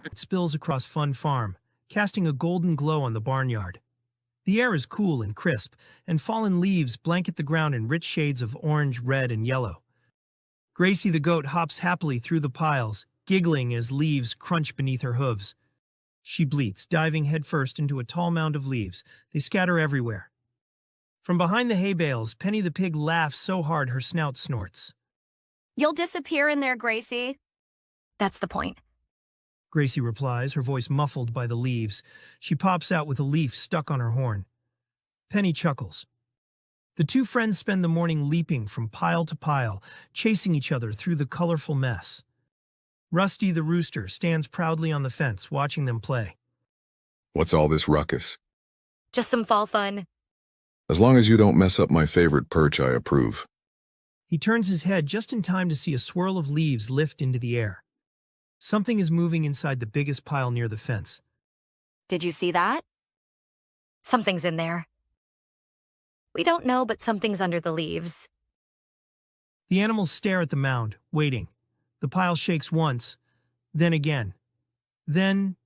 It spills across Fun Farm, casting a golden glow on the barnyard. The air is cool and crisp, and fallen leaves blanket the ground in rich shades of orange, red, and yellow. Gracie the goat hops happily through the piles, giggling as leaves crunch beneath her hooves. She bleats, diving headfirst into a tall mound of leaves. They scatter everywhere. From behind the hay bales, Penny the pig laughs so hard her snout snorts. You'll disappear in there, Gracie. That's the point. Gracie replies, her voice muffled by the leaves. She pops out with a leaf stuck on her horn. Penny chuckles. The two friends spend the morning leaping from pile to pile, chasing each other through the colorful mess. Rusty the rooster stands proudly on the fence, watching them play. What's all this ruckus? Just some fall fun. As long as you don't mess up my favorite perch, I approve. He turns his head just in time to see a swirl of leaves lift into the air. Something is moving inside the biggest pile near the fence. Did you see that? Something's in there. We don't know, but something's under the leaves. The animals stare at the mound, waiting. The pile shakes once, then again. Then,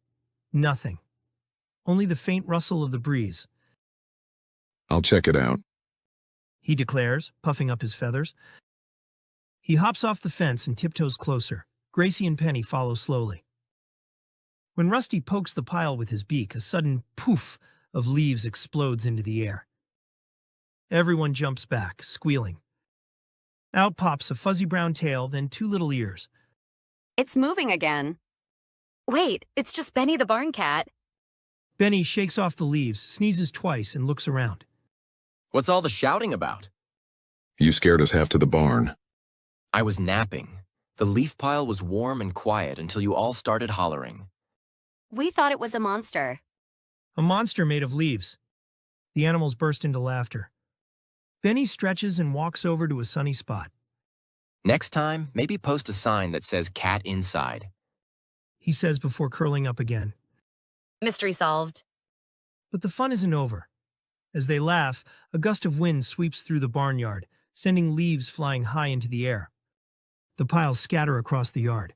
nothing. Only the faint rustle of the breeze. I'll check it out, He declares, puffing up his feathers. He hops off the fence and tiptoes closer. Gracie and Penny follow slowly. When Rusty pokes the pile with his beak, a sudden poof of leaves explodes into the air. Everyone jumps back, squealing. Out pops a fuzzy brown tail, then two little ears. It's moving again. Wait, it's just Benny the barn cat. Benny shakes off the leaves, sneezes twice, and looks around. What's all the shouting about? You scared us half to the barn. I was napping. The leaf pile was warm and quiet until you all started hollering. We thought it was a monster. A monster made of leaves. The animals burst into laughter. Benny stretches and walks over to a sunny spot. Next time, maybe post a sign that says cat inside. He says before curling up again. Mystery solved. But the fun isn't over. As they laugh, a gust of wind sweeps through the barnyard, sending leaves flying high into the air. The piles scatter across the yard.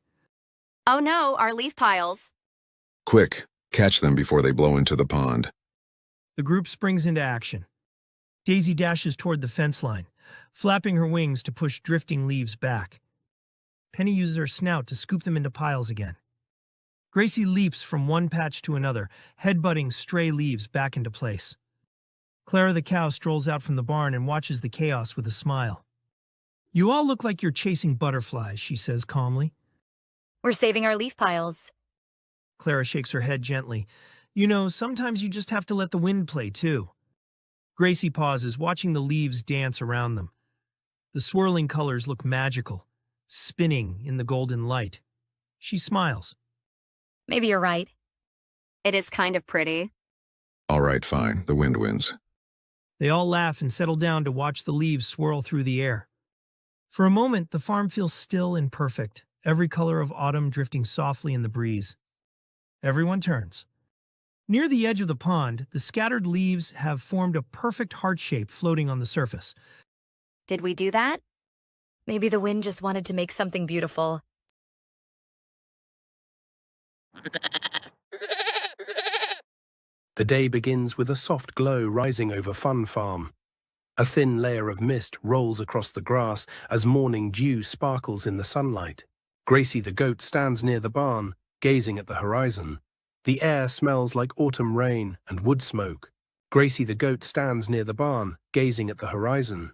Oh no, our leaf piles. Quick, catch them before they blow into the pond. The group springs into action. Daisy dashes toward the fence line, flapping her wings to push drifting leaves back. Penny uses her snout to scoop them into piles again. Gracie leaps from one patch to another, headbutting stray leaves back into place. Clara the cow strolls out from the barn and watches the chaos with a smile. You all look like you're chasing butterflies, she says calmly. We're saving our leaf piles. Clara shakes her head gently. You know, sometimes you just have to let the wind play, too. Gracie pauses, watching the leaves dance around them. The swirling colors look magical, spinning in the golden light. She smiles. Maybe you're right. It is kind of pretty. All right, fine, the wind wins. They all laugh and settle down to watch the leaves swirl through the air. For a moment, the farm feels still and perfect, every color of autumn drifting softly in the breeze. Everyone turns. Near the edge of the pond, the scattered leaves have formed a perfect heart shape floating on the surface. Did we do that? Maybe the wind just wanted to make something beautiful. The day begins with a soft glow rising over Fun Farm. A thin layer of mist rolls across the grass as morning dew sparkles in the sunlight. Gracie the goat stands near the barn, gazing at the horizon. The air smells like autumn rain and wood smoke. Gracie the goat stands near the barn, gazing at the horizon.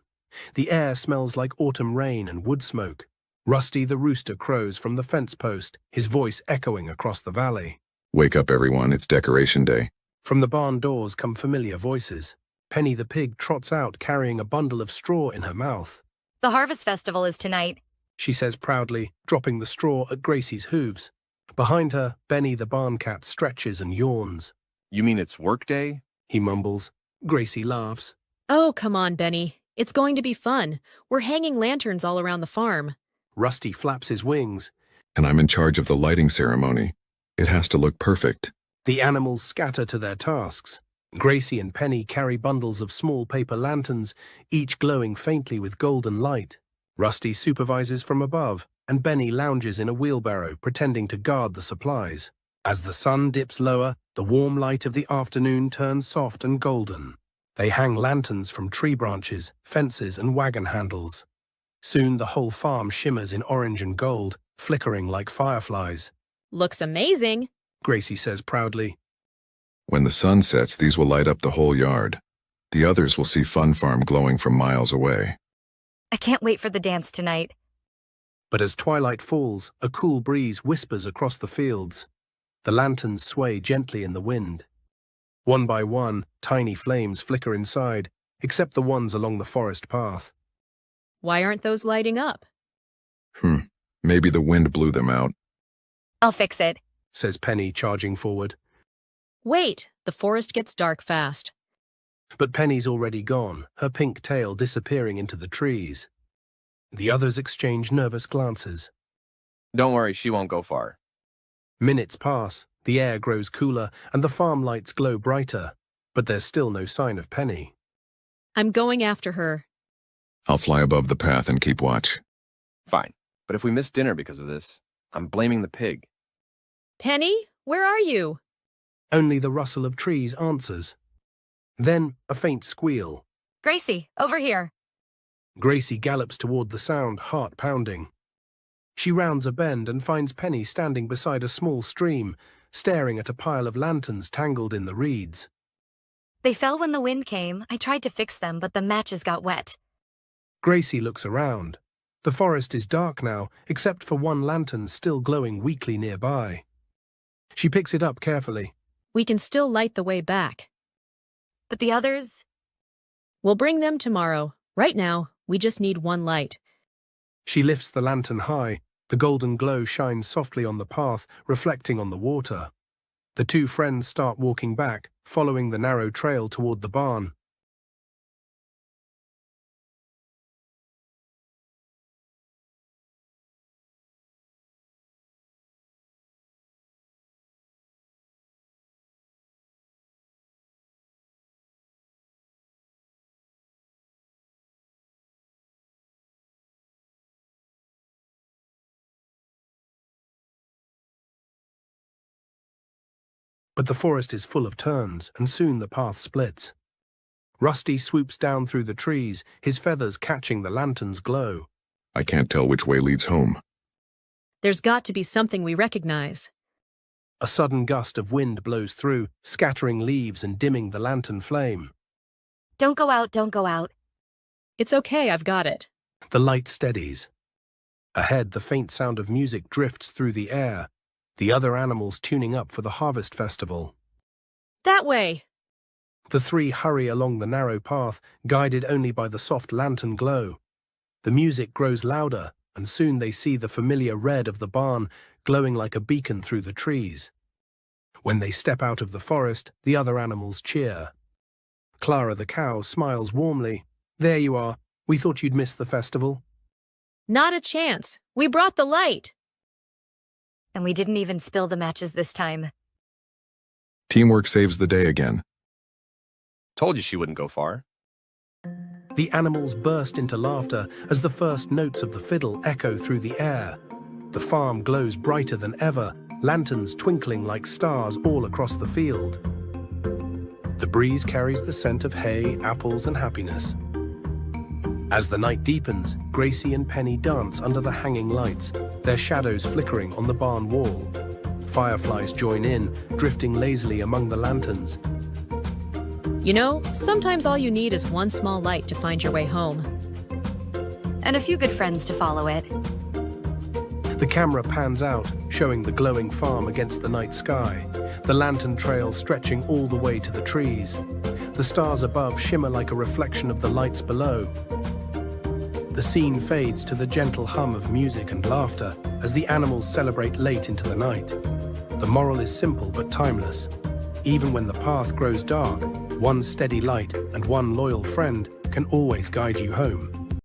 The air smells like autumn rain and wood smoke. Rusty the rooster crows from the fence post, his voice echoing across the valley. Wake up, everyone, it's decoration day. From the barn doors come familiar voices. Penny the pig trots out carrying a bundle of straw in her mouth. The harvest festival is tonight, She says proudly, dropping the straw at Gracie's hooves. Behind her, Benny the barn cat stretches and yawns. You mean it's work day? He mumbles. Gracie laughs. Oh, come on, Benny. It's going to be fun. We're hanging lanterns all around the farm. Rusty flaps his wings. And I'm in charge of the lighting ceremony. It has to look perfect. The animals scatter to their tasks. Gracie and Penny carry bundles of small paper lanterns, each glowing faintly with golden light. Rusty supervises from above, and Benny lounges in a wheelbarrow, pretending to guard the supplies. As the sun dips lower, the warm light of the afternoon turns soft and golden. They hang lanterns from tree branches, fences, and wagon handles. Soon the whole farm shimmers in orange and gold, flickering like fireflies. Looks amazing. Gracie says proudly. When the sun sets, these will light up the whole yard. The others will see Fun Farm glowing from miles away. I can't wait for the dance tonight. But as twilight falls, a cool breeze whispers across the fields. The lanterns sway gently in the wind. One by one, tiny flames flicker inside, except the ones along the forest path. Why aren't those lighting up? Maybe the wind blew them out. I'll fix it, says Penny, charging forward. Wait, the forest gets dark fast. But Penny's already gone, her pink tail disappearing into the trees. The others exchange nervous glances. Don't worry, she won't go far. Minutes pass, the air grows cooler, and the farm lights glow brighter. But there's still no sign of Penny. I'm going after her. I'll fly above the path and keep watch. Fine, but if we miss dinner because of this, I'm blaming the pig. Penny, where are you? Only the rustle of trees answers. Then a faint squeal. Gracie, over here. Gracie gallops toward the sound, heart pounding. She rounds a bend and finds Penny standing beside a small stream, staring at a pile of lanterns tangled in the reeds. They fell when the wind came. I tried to fix them, but the matches got wet. Gracie looks around. The forest is dark now, except for one lantern still glowing weakly nearby. She picks it up carefully. We can still light the way back. But the others? We'll bring them tomorrow. Right now, we just need one light. She lifts the lantern high. The golden glow shines softly on the path, reflecting on the water. The two friends start walking back, following the narrow trail toward the barn. But the forest is full of turns, and soon the path splits. Rusty swoops down through the trees, his feathers catching the lantern's glow. I can't tell which way leads home. There's got to be something we recognize. A sudden gust of wind blows through, scattering leaves and dimming the lantern flame. Don't go out, don't go out. It's okay, I've got it. The light steadies. Ahead, the faint sound of music drifts through the air, the other animals tuning up for the harvest festival. That way! The three hurry along the narrow path, guided only by the soft lantern glow. The music grows louder, and soon they see the familiar red of the barn glowing like a beacon through the trees. When they step out of the forest, the other animals cheer. Clara the cow smiles warmly. There you are. We thought you'd miss the festival. Not a chance. We brought the light. And we didn't even spill the matches this time. Teamwork saves the day again. Told you she wouldn't go far. The animals burst into laughter as the first notes of the fiddle echo through the air. The farm glows brighter than ever, lanterns twinkling like stars all across the field. The breeze carries the scent of hay, apples, and happiness. As the night deepens, Gracie and Penny dance under the hanging lights, their shadows flickering on the barn wall. Fireflies join in, drifting lazily among the lanterns. You know, sometimes all you need is one small light to find your way home. And a few good friends to follow it. The camera pans out, showing the glowing farm against the night sky, the lantern trail stretching all the way to the trees. The stars above shimmer like a reflection of the lights below. The scene fades to the gentle hum of music and laughter as the animals celebrate late into the night. The moral is simple but timeless. Even when the path grows dark, one steady light and one loyal friend can always guide you home.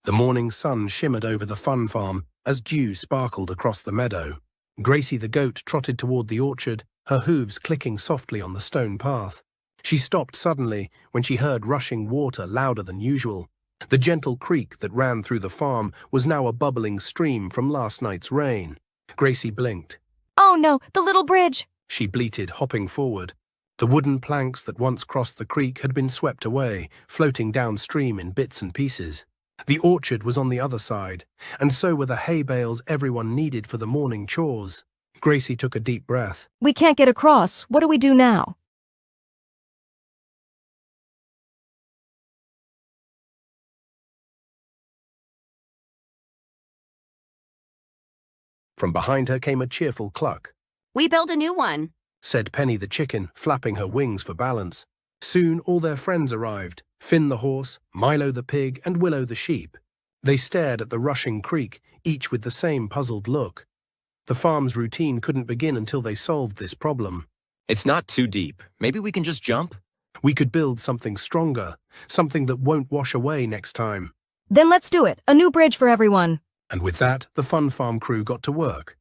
The morning sun shimmered over the fun farm as dew sparkled across the meadow. Gracie the goat trotted toward the orchard, her hooves clicking softly on the stone path. She stopped suddenly when she heard rushing water louder than usual. The gentle creek that ran through the farm was now a bubbling stream from last night's rain. Gracie blinked. Oh no, the little bridge! She bleated, hopping forward. The wooden planks that once crossed the creek had been swept away, floating downstream in bits and pieces. The orchard was on the other side, and so were the hay bales everyone needed for the morning chores. Gracie took a deep breath. We can't get across. What do we do now? From behind her came a cheerful cluck. We build a new one, said Penny the chicken, flapping her wings for balance. Soon all their friends arrived, Finn the horse, Milo the pig, and Willow the sheep. They stared at the rushing creek, each with the same puzzled look. The farm's routine couldn't begin until they solved this problem. It's not too deep. Maybe we can just jump? We could build something stronger, something that won't wash away next time. Then let's do it. A new bridge for everyone. And with that, the Fun Farm crew got to work.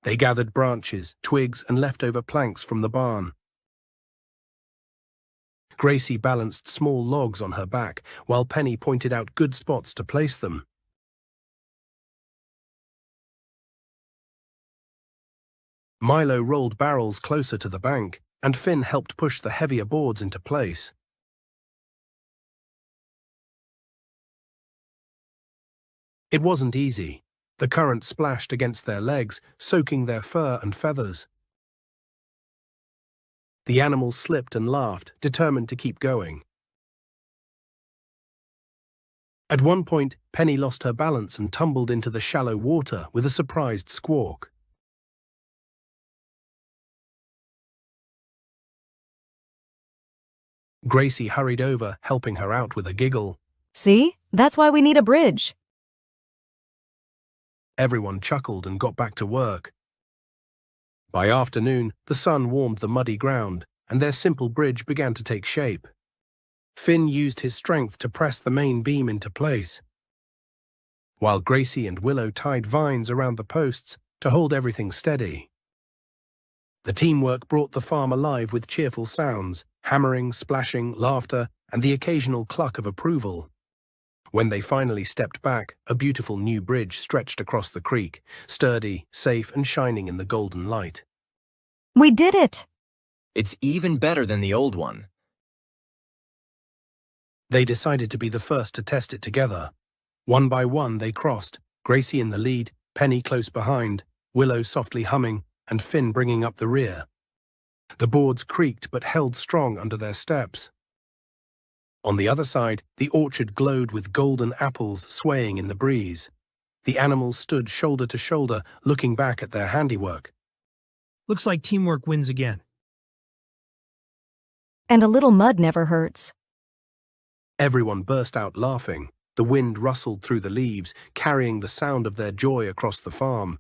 They gathered branches, twigs, and leftover planks from the barn. Gracie balanced small logs on her back, while Penny pointed out good spots to place them. Milo rolled barrels closer to the bank, and Finn helped push the heavier boards into place. It wasn't easy. The current splashed against their legs, soaking their fur and feathers. The animals slipped and laughed, determined to keep going. At one point, Penny lost her balance and tumbled into the shallow water with a surprised squawk. Gracie hurried over, helping her out with a giggle. See? That's why we need a bridge. Everyone chuckled and got back to work. By afternoon, the sun warmed the muddy ground, and their simple bridge began to take shape. Finn used his strength to press the main beam into place, while Gracie and Willow tied vines around the posts to hold everything steady. The teamwork brought the farm alive with cheerful sounds, hammering, splashing, laughter, and the occasional cluck of approval. When they finally stepped back, a beautiful new bridge stretched across the creek, sturdy, safe, and shining in the golden light. We did it! It's even better than the old one. They decided to be the first to test it together. One by one they crossed, Gracie in the lead, Penny close behind, Willow softly humming, and Finn bringing up the rear. The boards creaked but held strong under their steps. On the other side, the orchard glowed with golden apples swaying in the breeze. The animals stood shoulder to shoulder, looking back at their handiwork. Looks like teamwork wins again. And a little mud never hurts. Everyone burst out laughing. The wind rustled through the leaves, carrying the sound of their joy across the farm.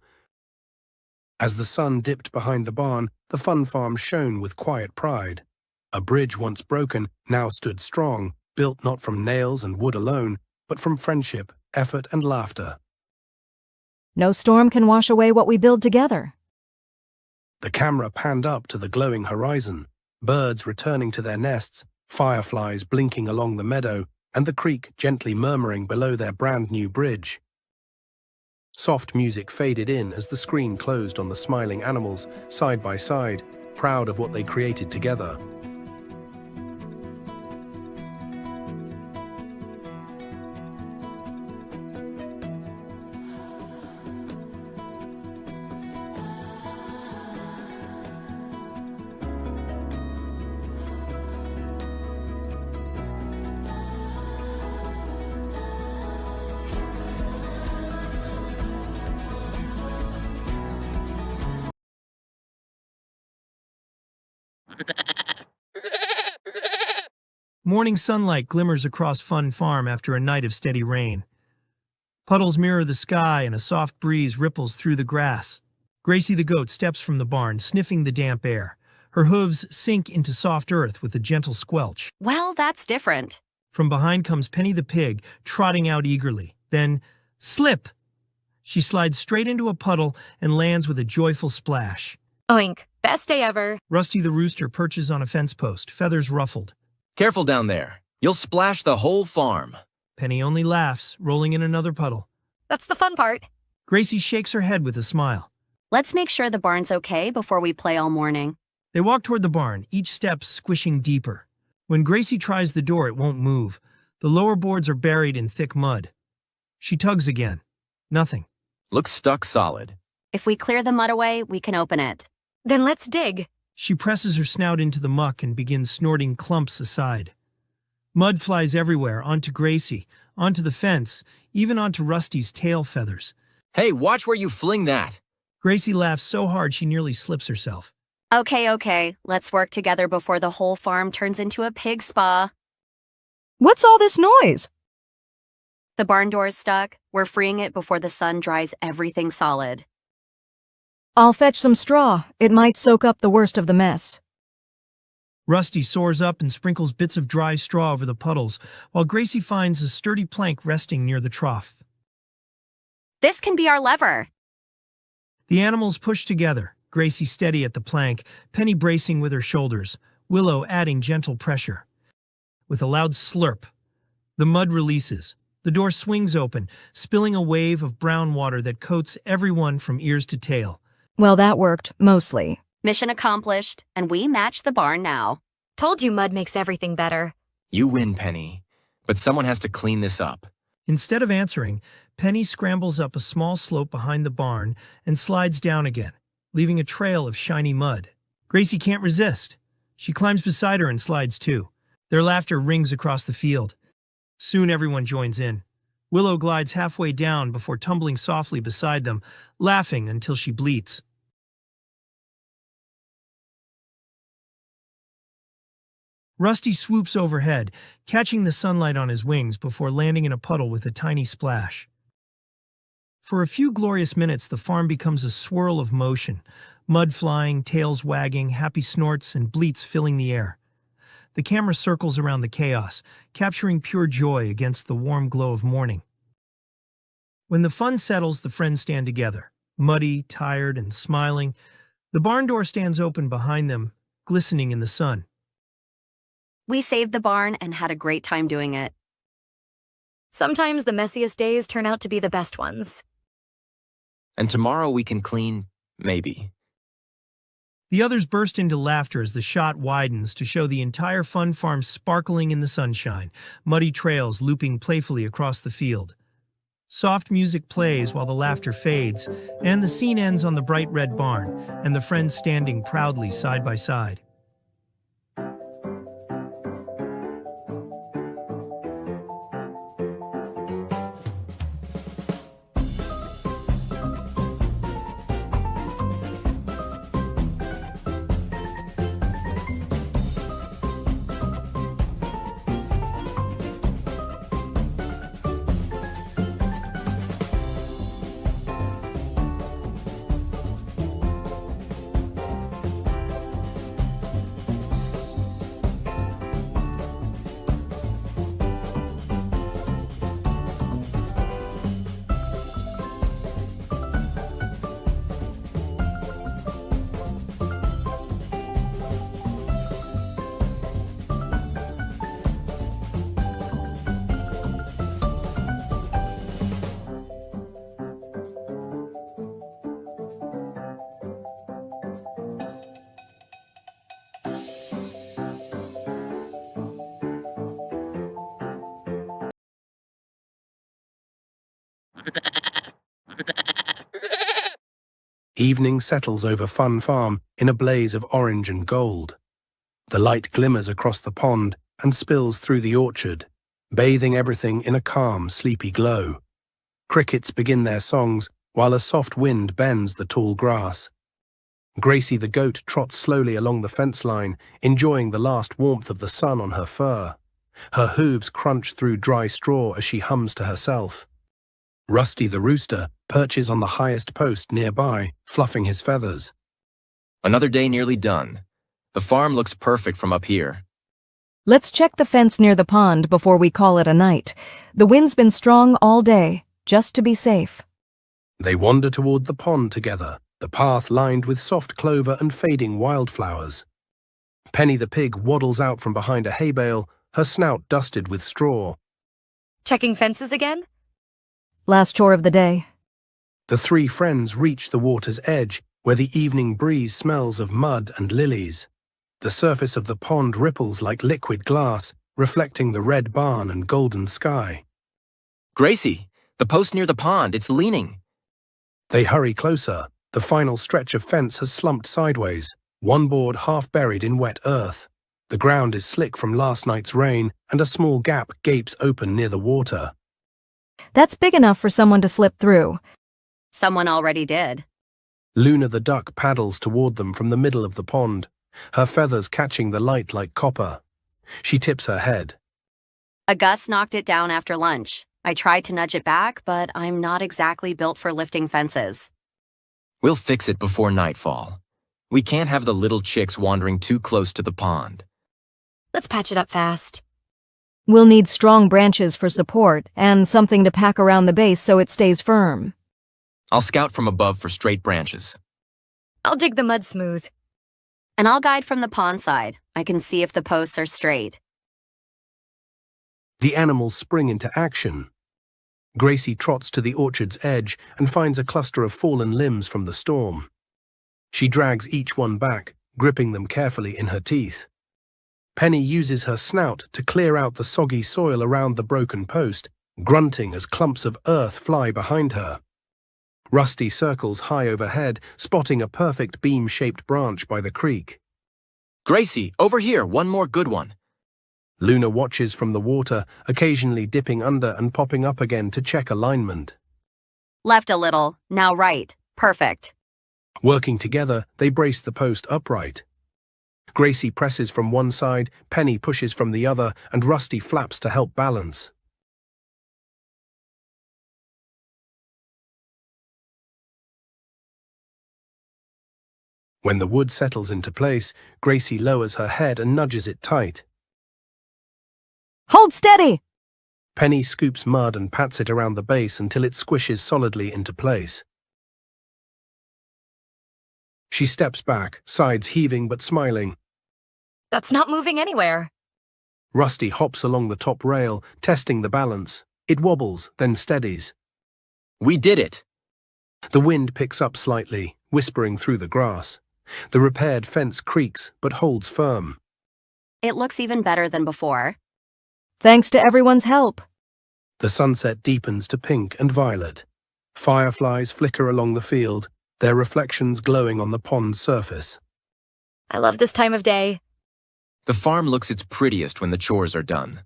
As the sun dipped behind the barn, the Fun Farm shone with quiet pride. A bridge once broken now stood strong, built not from nails and wood alone, but from friendship, effort, and laughter. No storm can wash away what we build together. The camera panned up to the glowing horizon, birds returning to their nests, fireflies blinking along the meadow, and the creek gently murmuring below their brand-new bridge. Soft music faded in as the screen closed on the smiling animals, side by side, proud of what they created together. Morning sunlight glimmers across Fun Farm after a night of steady rain. Puddles mirror the sky and a soft breeze ripples through the grass. Gracie the Goat steps from the barn, sniffing the damp air. Her hooves sink into soft earth with a gentle squelch. Well, that's different. From behind comes Penny the pig, trotting out eagerly. Then, slip! She slides straight into a puddle and lands with a joyful splash. Oink. Best day ever. Rusty the Rooster perches on a fence post, feathers ruffled. Careful down there. You'll splash the whole farm. Penny only laughs, rolling in another puddle. That's the fun part. Gracie shakes her head with a smile. Let's make sure the barn's okay before we play all morning. They walk toward the barn, each step squishing deeper. When Gracie tries the door, it won't move. The lower boards are buried in thick mud. She tugs again. Nothing. Looks stuck solid. If we clear the mud away, we can open it. Then let's dig. She presses her snout into the muck and begins snorting clumps aside. Mud flies everywhere, onto Gracie, onto the fence, even onto Rusty's tail feathers. Hey, watch where you fling that. Gracie laughs so hard she nearly slips herself. Okay. Let's work together before the whole farm turns into a pig spa. What's all this noise? The barn door's stuck. We're freeing it before the sun dries everything solid. I'll fetch some straw. It might soak up the worst of the mess. Rusty soars up and sprinkles bits of dry straw over the puddles, while Gracie finds a sturdy plank resting near the trough. This can be our lever. The animals push together, Gracie steady at the plank, Penny bracing with her shoulders, Willow adding gentle pressure. With a loud slurp, the mud releases. The door swings open, spilling a wave of brown water that coats everyone from ears to tail. Well, that worked, mostly. Mission accomplished, and we match the barn now. Told you mud makes everything better. You win, Penny. But someone has to clean this up. Instead of answering, Penny scrambles up a small slope behind the barn and slides down again, leaving a trail of shiny mud. Gracie can't resist. She climbs beside her and slides too. Their laughter rings across the field. Soon everyone joins in. Willow glides halfway down before tumbling softly beside them, laughing until she bleats. Rusty swoops overhead, catching the sunlight on his wings before landing in a puddle with a tiny splash. For a few glorious minutes, the farm becomes a swirl of motion, mud flying, tails wagging, happy snorts, and bleats filling the air. The camera circles around the chaos, capturing pure joy against the warm glow of morning. When the fun settles, the friends stand together, muddy, tired, and smiling. The barn door stands open behind them, glistening in the sun. We saved the barn and had a great time doing it. Sometimes the messiest days turn out to be the best ones. And tomorrow we can clean, maybe. The others burst into laughter as the shot widens to show the entire fun farm sparkling in the sunshine, muddy trails looping playfully across the field. Soft music plays while the laughter fades, and the scene ends on the bright red barn, and the friends standing proudly side by side. Evening settles over Fun Farm in a blaze of orange and gold. The light glimmers across the pond and spills through the orchard, bathing everything in a calm, sleepy glow. Crickets begin their songs while a soft wind bends the tall grass. Gracie the Goat trots slowly along the fence line, enjoying the last warmth of the sun on her fur. Her hooves crunch through dry straw as she hums to herself. Rusty the Rooster perches on the highest post nearby, fluffing his feathers. Another day nearly done. The farm looks perfect from up here. Let's check the fence near the pond before we call it a night. The wind's been strong all day, just to be safe. They wander toward the pond together, the path lined with soft clover and fading wildflowers. Penny the pig waddles out from behind a hay bale, her snout dusted with straw. Checking fences again? Last chore of the day. The three friends reach the water's edge, where the evening breeze smells of mud and lilies. The surface of the pond ripples like liquid glass, reflecting the red barn and golden sky. Gracie, the post near the pond, it's leaning. They hurry closer. The final stretch of fence has slumped sideways, one board half buried in wet earth. The ground is slick from last night's rain, and a small gap gapes open near the water. That's big enough for someone to slip through. Someone already did. Luna the duck paddles toward them from the middle of the pond, her feathers catching the light like copper. She tips her head. A gust knocked it down after lunch. I tried to nudge it back, but I'm not exactly built for lifting fences. We'll fix it before nightfall. We can't have the little chicks wandering too close to the pond. Let's patch it up fast. We'll need strong branches for support and something to pack around the base so it stays firm. I'll scout from above for straight branches. I'll dig the mud smooth. And I'll guide from the pond side. I can see if the posts are straight. The animals spring into action. Gracie trots to the orchard's edge and finds a cluster of fallen limbs from the storm. She drags each one back, gripping them carefully in her teeth. Penny uses her snout to clear out the soggy soil around the broken post, grunting as clumps of earth fly behind her. Rusty circles high overhead, spotting a perfect beam-shaped branch by the creek. Gracie, over here, one more good one. Luna watches from the water, occasionally dipping under and popping up again to check alignment. Left a little, now right. Perfect. Working together, they brace the post upright. Gracie presses from one side, Penny pushes from the other, and Rusty flaps to help balance. When the wood settles into place, Gracie lowers her head and nudges it tight. Hold steady! Penny scoops mud and pats it around the base until it squishes solidly into place. She steps back, sides heaving but smiling. That's not moving anywhere. Rusty hops along the top rail, testing the balance. It wobbles, then steadies. We did it. The wind picks up slightly, whispering through the grass. The repaired fence creaks but holds firm. It looks even better than before. Thanks to everyone's help. The sunset deepens to pink and violet. Fireflies flicker along the field, their reflections glowing on the pond's surface. I love this time of day. The farm looks its prettiest when the chores are done.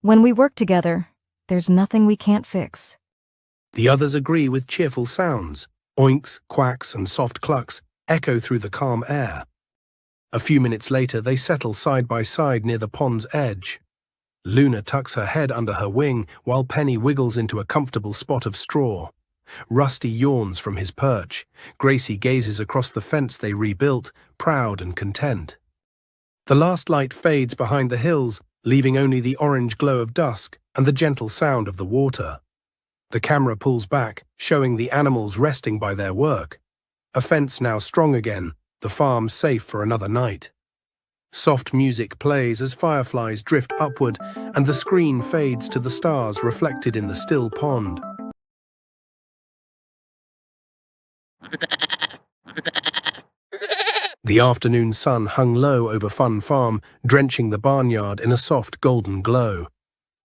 When we work together, there's nothing we can't fix. The others agree with cheerful sounds. Oinks, quacks, and soft clucks echo through the calm air. A few minutes later, they settle side by side near the pond's edge. Luna tucks her head under her wing while Penny wiggles into a comfortable spot of straw. Rusty yawns from his perch. Gracie gazes across the fence they rebuilt, proud and content. The last light fades behind the hills, leaving only the orange glow of dusk and the gentle sound of the water. The camera pulls back, showing the animals resting by their work. A fence now strong again, the farm safe for another night. Soft music plays as fireflies drift upward and the screen fades to the stars reflected in the still pond. The afternoon sun hung low over Fun Farm, drenching the barnyard in a soft golden glow.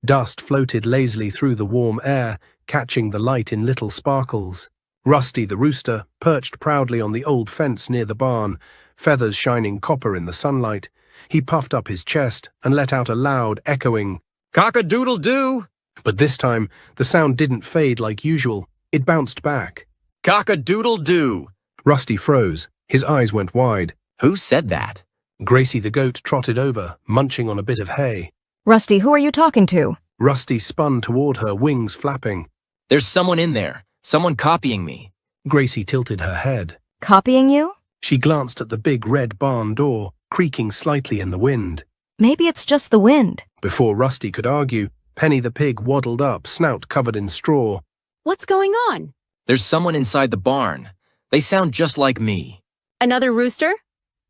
Dust floated lazily through the warm air, catching the light in little sparkles. Rusty the rooster perched proudly on the old fence near the barn, feathers shining copper in the sunlight. He puffed up his chest and let out a loud, echoing Cock-a-doodle-doo! But this time, the sound didn't fade like usual. It bounced back. Cock-a-doodle-doo! Rusty froze. His eyes went wide. Who said that? Gracie the goat trotted over, munching on a bit of hay. Rusty, who are you talking to? Rusty spun toward her, wings flapping. There's someone in there. Someone copying me. Gracie tilted her head. Copying you? She glanced at the big red barn door, creaking slightly in the wind. Maybe it's just the wind. Before Rusty could argue, Penny the pig waddled up, snout covered in straw. What's going on? There's someone inside the barn. They sound just like me. Another rooster?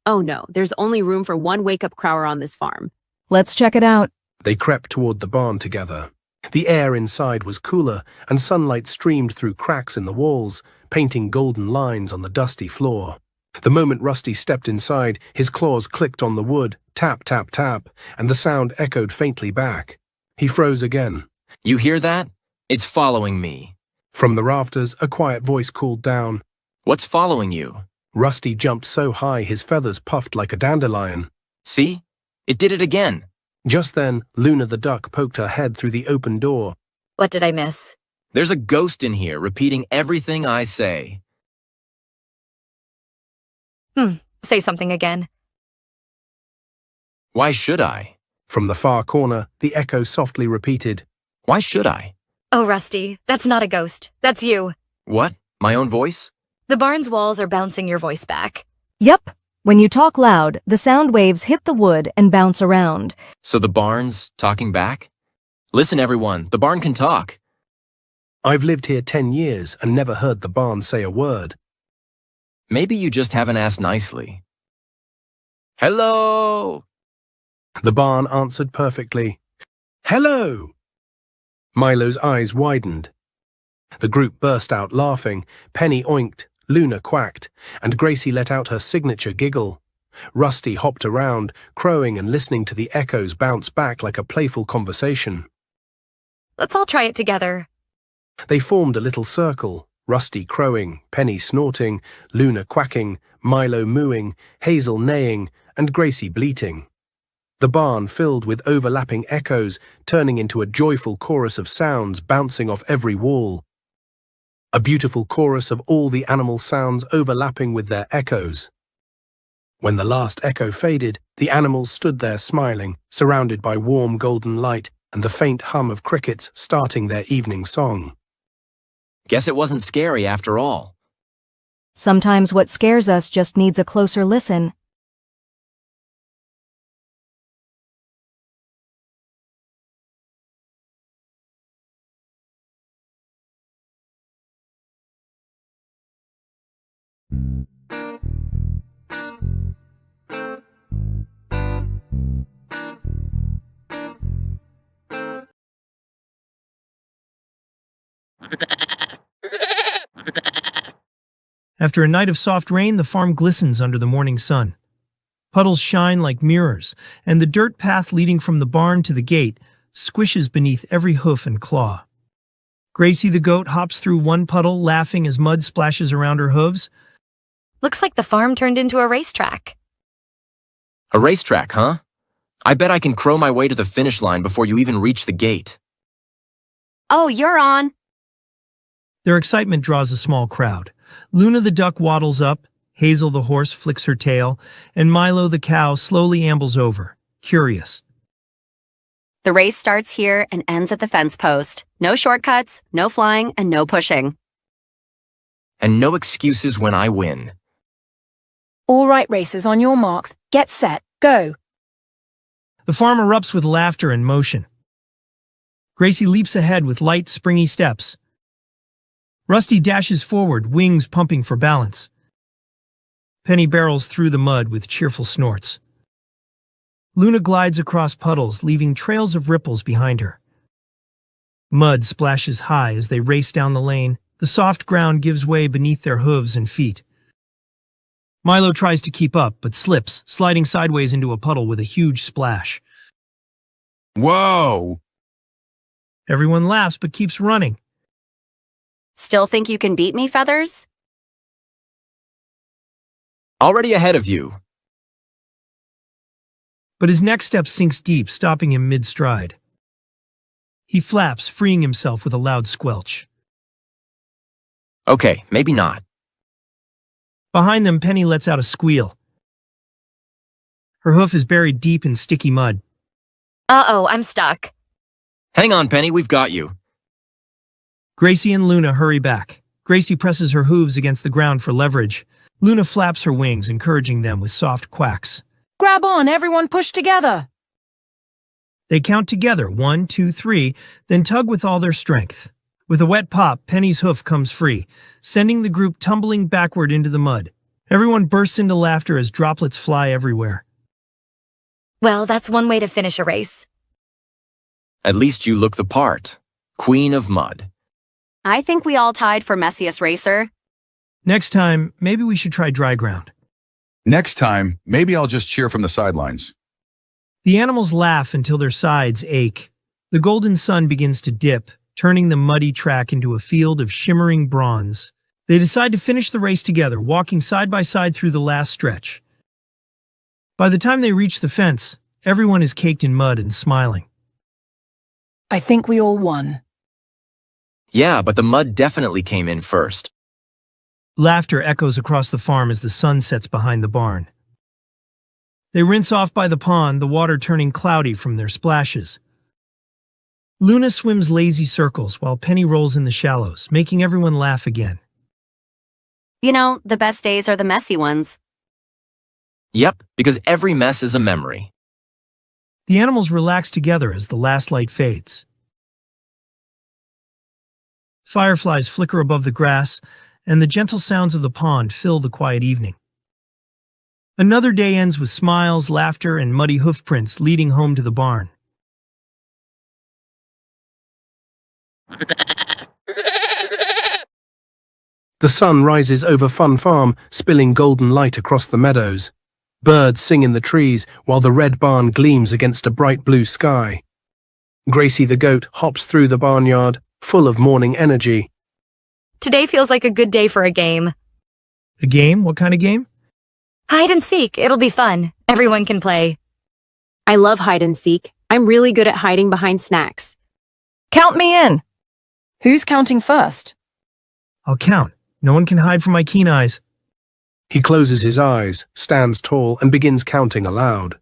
Oh no, there's only room for one wake-up crower on this farm. Let's check it out. They crept toward the barn together. The air inside was cooler, and sunlight streamed through cracks in the walls, painting golden lines on the dusty floor. The moment Rusty stepped inside, his claws clicked on the wood, tap, tap, tap, and the sound echoed faintly back. He froze again. You hear that? It's following me. From the rafters, a quiet voice called down. What's following you? Rusty jumped so high his feathers puffed like a dandelion. See? It did it again. Just then, Luna the duck poked her head through the open door. What did I miss? There's a ghost in here repeating everything I say. Say something again. Why should I? From the far corner, the echo softly repeated. Why should I? Oh, Rusty, that's not a ghost. That's you. What? My own voice? The barn's walls are bouncing your voice back. Yep. When you talk loud, the sound waves hit the wood and bounce around. So the barn's talking back? Listen, everyone, the barn can talk. I've lived here 10 years and never heard the barn say a word. Maybe you just haven't asked nicely. Hello! The barn answered perfectly. Hello! Milo's eyes widened. The group burst out laughing. Penny oinked, Luna quacked, and Gracie let out her signature giggle. Rusty hopped around, crowing and listening to the echoes bounce back like a playful conversation. Let's all try it together. They formed a little circle, Rusty crowing, Penny snorting, Luna quacking, Milo mooing, Hazel neighing, and Gracie bleating. The barn filled with overlapping echoes, turning into a joyful chorus of sounds bouncing off every wall. A beautiful chorus of all the animal sounds overlapping with their echoes. When the last echo faded, the animals stood there smiling, surrounded by warm golden light and the faint hum of crickets starting their evening song. Guess it wasn't scary after all. Sometimes what scares us just needs a closer listen. After a night of soft rain, the farm glistens under the morning sun. Puddles shine like mirrors, and the dirt path leading from the barn to the gate squishes beneath every hoof and claw. Gracie the goat hops through one puddle, laughing as mud splashes around her hooves. Looks like the farm turned into a racetrack. A racetrack, huh? I bet I can crow my way to the finish line before you even reach the gate. Oh, you're on. Their excitement draws a small crowd. Luna the duck waddles up, Hazel the horse flicks her tail, and Milo the cow slowly ambles over, curious. The race starts here and ends at the fence post. No shortcuts, no flying, and no pushing. And no excuses when I win. All right, racers, on your marks, get set, go. The farm erupts with laughter and motion. Gracie leaps ahead with light, springy steps. Rusty dashes forward, wings pumping for balance. Penny barrels through the mud with cheerful snorts. Luna glides across puddles, leaving trails of ripples behind her. Mud splashes high as they race down the lane. The soft ground gives way beneath their hooves and feet. Milo tries to keep up, but slips, sliding sideways into a puddle with a huge splash. Whoa! Everyone laughs but keeps running. Still think you can beat me, Feathers? Already ahead of you. But his next step sinks deep, stopping him mid-stride. He flaps, freeing himself with a loud squelch. Okay, maybe not. Behind them, Penny lets out a squeal. Her hoof is buried deep in sticky mud. Uh-oh, I'm stuck. Hang on, Penny, we've got you. Gracie and Luna hurry back. Gracie presses her hooves against the ground for leverage. Luna flaps her wings, encouraging them with soft quacks. Grab on, everyone push together. They count together, 1, 2, 3, then tug with all their strength. With a wet pop, Penny's hoof comes free, sending the group tumbling backward into the mud. Everyone bursts into laughter as droplets fly everywhere. Well, that's one way to finish a race. At least you look the part. Queen of Mud. I think we all tied for messiest racer. Next time, maybe we should try dry ground. Next time, maybe I'll just cheer from the sidelines. The animals laugh until their sides ache. The golden sun begins to dip, turning the muddy track into a field of shimmering bronze. They decide to finish the race together, walking side by side through the last stretch. By the time they reach the fence, everyone is caked in mud and smiling. I think we all won. Yeah, but the mud definitely came in first. Laughter echoes across the farm as the sun sets behind the barn. They rinse off by the pond, the water turning cloudy from their splashes. Luna swims lazy circles while Penny rolls in the shallows, making everyone laugh again. You know, the best days are the messy ones. Yep, because every mess is a memory. The animals relax together as the last light fades. Fireflies flicker above the grass, and the gentle sounds of the pond fill the quiet evening. Another day ends with smiles, laughter, and muddy hoofprints leading home to the barn. The sun rises over Fun Farm, spilling golden light across the meadows. Birds sing in the trees while the red barn gleams against a bright blue sky. Gracie the Goat hops through the barnyard, full of morning energy. Today feels like a good day for a game. A game? What kind of game? Hide and seek. It'll be fun. Everyone can play. I love hide and seek. I'm really good at hiding behind snacks. Count me in. Who's counting first? I'll count. No one can hide from my keen eyes. He closes his eyes, stands tall, and begins counting aloud.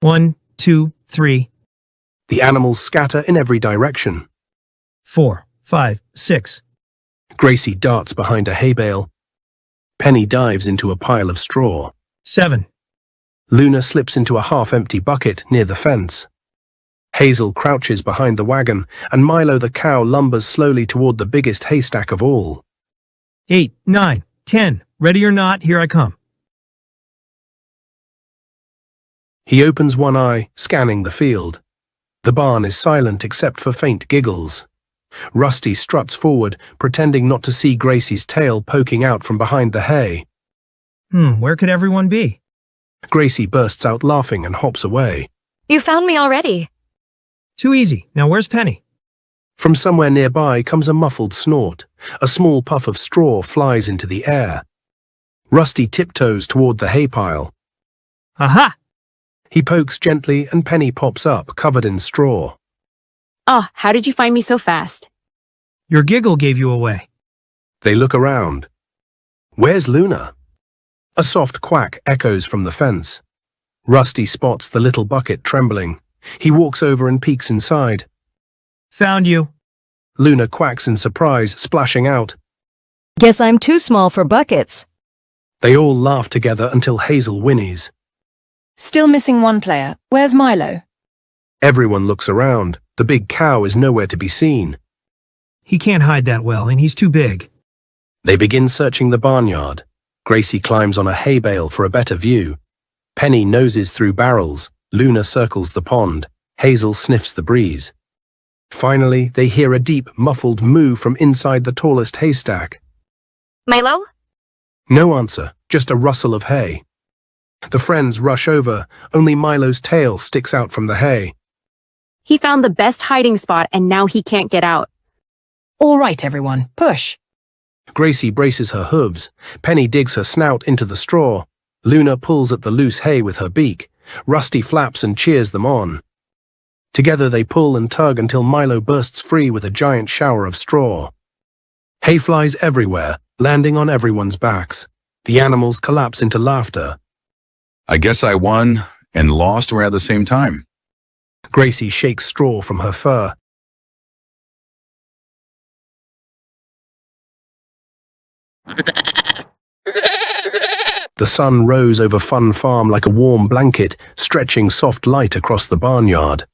1, 2, 3. The animals scatter in every direction. 4, 5, 6. Gracie darts behind a hay bale. Penny dives into a pile of straw. 7. Luna slips into a half-empty bucket near the fence. Hazel crouches behind the wagon, and Milo the cow lumbers slowly toward the biggest haystack of all. 8, 9, 10. Ready or not, here I come. He opens one eye, scanning the field. The barn is silent except for faint giggles. Rusty struts forward, pretending not to see Gracie's tail poking out from behind the hay. Where could everyone be? Gracie bursts out laughing and hops away. You found me already. Too easy. Now where's Penny? From somewhere nearby comes a muffled snort. A small puff of straw flies into the air. Rusty tiptoes toward the hay pile. Aha! He pokes gently and Penny pops up, covered in straw. Oh, how did you find me so fast? Your giggle gave you away. They look around. Where's Luna? A soft quack echoes from the fence. Rusty spots the little bucket trembling. He walks over and peeks inside. Found you. Luna quacks in surprise, splashing out. Guess I'm too small for buckets. They all laugh together until Hazel whinnies. Still missing one player. Where's Milo? Everyone looks around. The big cow is nowhere to be seen. He can't hide that well, and he's too big. They begin searching the barnyard. Gracie climbs on a hay bale for a better view. Penny noses through barrels. Luna circles the pond. Hazel sniffs the breeze. Finally, they hear a deep, muffled moo from inside the tallest haystack. Milo? No answer, just a rustle of hay. The friends rush over. Only Milo's tail sticks out from the hay. He found the best hiding spot and now he can't get out. All right, everyone, push. Gracie braces her hooves. Penny digs her snout into the straw. Luna pulls at the loose hay with her beak. Rusty flaps and cheers them on. Together they pull and tug until Milo bursts free with a giant shower of straw. Hay flies everywhere, landing on everyone's backs. The animals collapse into laughter. I guess I won and lost around the same time. Gracie shakes straw from her fur. The sun rose over Fun Farm like a warm blanket, stretching soft light across the barnyard.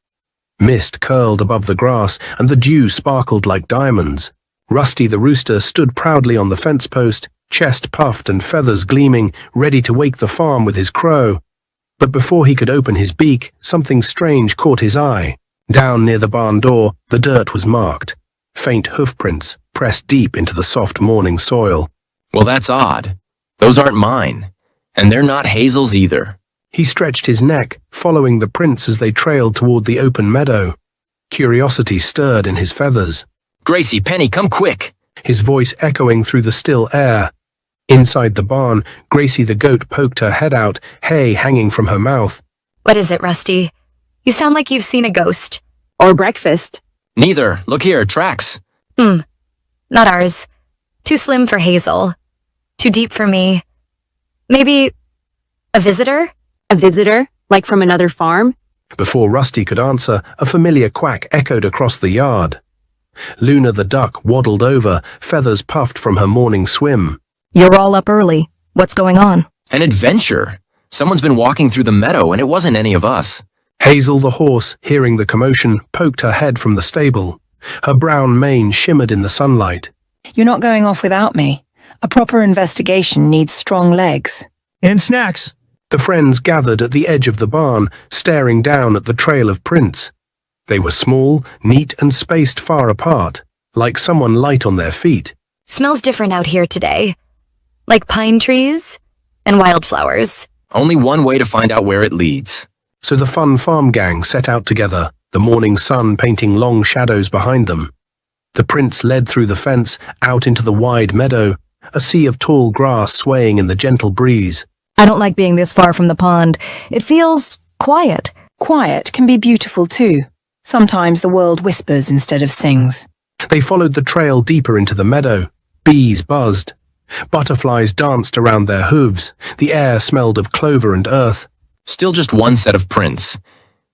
Mist curled above the grass, and the dew sparkled like diamonds. Rusty the Rooster stood proudly on the fence post, chest puffed and feathers gleaming, ready to wake the farm with his crow. But before he could open his beak, something strange caught his eye. Down near the barn door, the dirt was marked. Faint hoofprints pressed deep into the soft morning soil. Well, that's odd. Those aren't mine. And they're not Hazel's either. He stretched his neck, following the prints as they trailed toward the open meadow. Curiosity stirred in his feathers. Gracie, Penny, come quick! His voice echoing through the still air. Inside the barn, Gracie the Goat poked her head out, hay hanging from her mouth. What is it, Rusty? You sound like you've seen a ghost. Or breakfast. Neither. Look here, tracks. Not ours. Too slim for Hazel. Too deep for me. Maybe a visitor? A visitor? Like from another farm? Before Rusty could answer, a familiar quack echoed across the yard. Luna the duck waddled over, feathers puffed from her morning swim. You're all up early. What's going on? An adventure. Someone's been walking through the meadow, and it wasn't any of us. Hazel the horse, hearing the commotion, poked her head from the stable. Her brown mane shimmered in the sunlight. You're not going off without me. A proper investigation needs strong legs. And snacks. The friends gathered at the edge of the barn, staring down at the trail of prints. They were small, neat and spaced far apart, like someone light on their feet. Smells different out here today. Like pine trees and wildflowers. Only one way to find out where it leads. So the fun farm gang set out together, the morning sun painting long shadows behind them. The prints led through the fence, out into the wide meadow, a sea of tall grass swaying in the gentle breeze. I don't like being this far from the pond. It feels quiet. Quiet can be beautiful too. Sometimes the world whispers instead of sings. They followed the trail deeper into the meadow. Bees buzzed. Butterflies danced around their hooves. The air smelled of clover and earth. Still just one set of prints.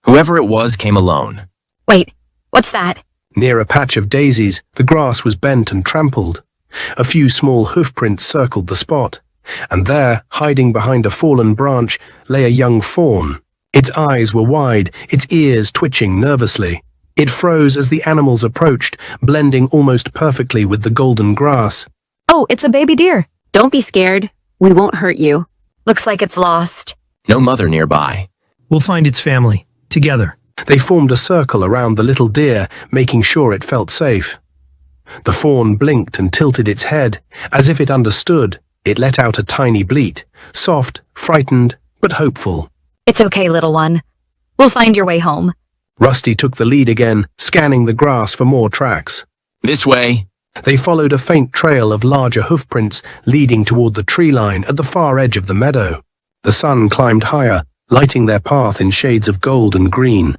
Whoever it was came alone. Wait, what's that? Near a patch of daisies, the grass was bent and trampled. A few small hoofprints circled the spot. And there, hiding behind a fallen branch, lay a young fawn. Its eyes were wide, its ears twitching nervously. It froze as the animals approached, blending almost perfectly with the golden grass. Oh, it's a baby deer. Don't be scared. We won't hurt you. Looks like it's lost. No mother nearby. We'll find its family. Together. They formed a circle around the little deer, making sure it felt safe. The fawn blinked and tilted its head. As if it understood, it let out a tiny bleat, soft, frightened, but hopeful. It's okay, little one. We'll find your way home. Rusty took the lead again, scanning the grass for more tracks. This way. They followed a faint trail of larger hoofprints leading toward the tree line at the far edge of the meadow. The sun climbed higher, lighting their path in shades of gold and green.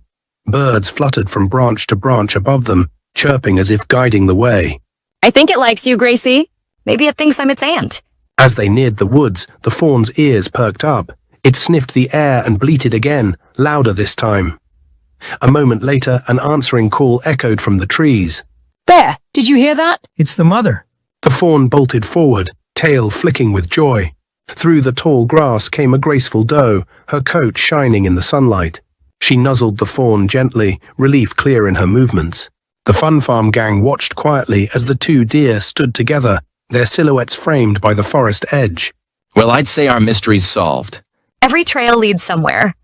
Birds fluttered from branch to branch above them, chirping as if guiding the way. I think it likes you, Gracie. Maybe it thinks I'm its aunt. As they neared the woods, the fawn's ears perked up. It sniffed the air and bleated again, louder this time. A moment later, an answering call echoed from the trees. There, did you hear that? It's the mother. The fawn bolted forward, tail flicking with joy. Through the tall grass came a graceful doe, her coat shining in the sunlight. She nuzzled the fawn gently, relief clear in her movements. The Fun Farm gang watched quietly as the two deer stood together, their silhouettes framed by the forest edge. Well, I'd say our mystery's solved. Every trail leads somewhere.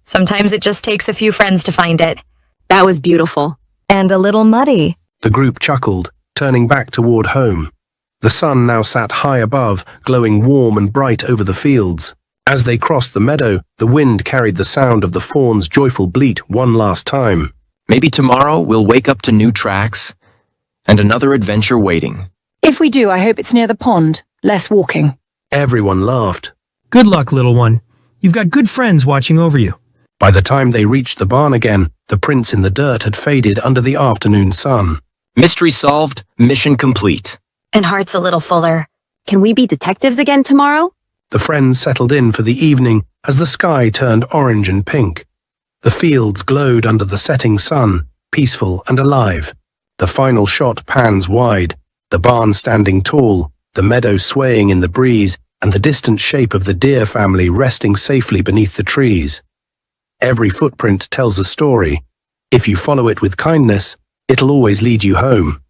Sometimes it just takes a few friends to find it. That was beautiful. And a little muddy. The group chuckled, turning back toward home. The sun now sat high above, glowing warm and bright over the fields. As they crossed the meadow, the wind carried the sound of the fawn's joyful bleat one last time. Maybe tomorrow we'll wake up to new tracks and another adventure waiting. If we do, I hope it's near the pond. Less walking. Everyone laughed. Good luck, little one. You've got good friends watching over you. By the time they reached the barn again, the prints in the dirt had faded under the afternoon sun. Mystery solved, mission complete. And heart's a little fuller. Can we be detectives again tomorrow? The friends settled in for the evening as the sky turned orange and pink. The fields glowed under the setting sun, peaceful and alive. The final shot pans wide, the barn standing tall, the meadow swaying in the breeze, and the distant shape of the deer family resting safely beneath the trees. Every footprint tells a story. If you follow it with kindness, it'll always lead you home.